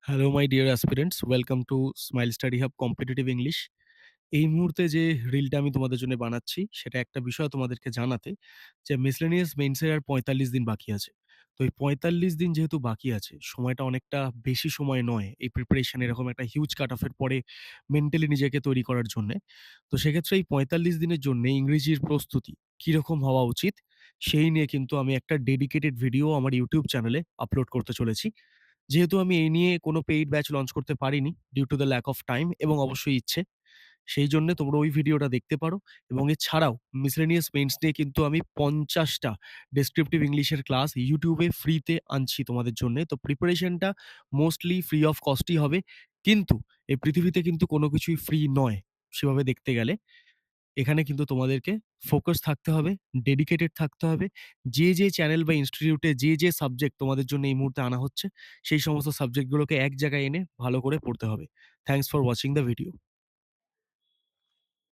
Hello my dear aspirants, welcome to smile study hub competitive English. এই মুহূর্তে যে রিলটা আমি তোমাদের জন্য বানাচ্ছি সেটা একটা বিষয় তোমাদেরকে জানাতে যে মিসলেনিয়াস মেইনসের আর ৪৫ দিন বাকি আছে। তো এই ৪৫ দিন যেহেতু বাকি আছে, সময়টা অনেকটা বেশি সময় নয় এই প্রিপারেশন এরকম একটা হিউজ কাট অফ এর পরে মেন্টালি নিজেকে তৈরি করার জন্যে। তো সেক্ষেত্রে এই ৪৫ দিনের জন্যে ইংরেজির প্রস্তুতি কিরকম হওয়া উচিত সেই নিয়ে কিন্তু আমি একটা ডেডিকেটেড ভিডিও আমার ইউটিউব চ্যানেলে আপলোড করতে চলেছি। যেহেতু আমি এই নিয়ে কোনো পেইড ব্যাচ লঞ্চ করতে পারিনি due to the lack of time এবং অবশ্যই ইচ্ছে। সেই জন্যে তোমরা ওই ভিডিওটা দেখতে পারো এবং এছাড়াও মিসলেনিয়াস মেইনস নিয়ে কিন্তু আমি ৫০ টা ডেসক্রিপটিভ ইংলিশের ক্লাস ইউটিউবে ফ্রিতে আনছি তোমাদের জন্যে। তো প্রিপারেশনটা মোস্টলি ফ্রি অফ কস্টই হবে। কিন্তু এই পৃথিবীতে কিন্তু কোনো কিছুই ফ্রি নয় সেভাবে দেখতে গেলে। এখানে কিন্তু তোমাদেরকে ফোকাস থাকতে হবে, ডেডিকেটেড থাকতে হবে। যে চ্যানেল বা ইনস্টিটিউটে যে সাবজেক্ট তোমাদের জন্য এই মুহূর্তে আনা হচ্ছে, সেই সমস্ত সাবজেক্টগুলোকে এক জায়গায় এনে ভালো করে পড়তে হবে। Thanks for watching the video.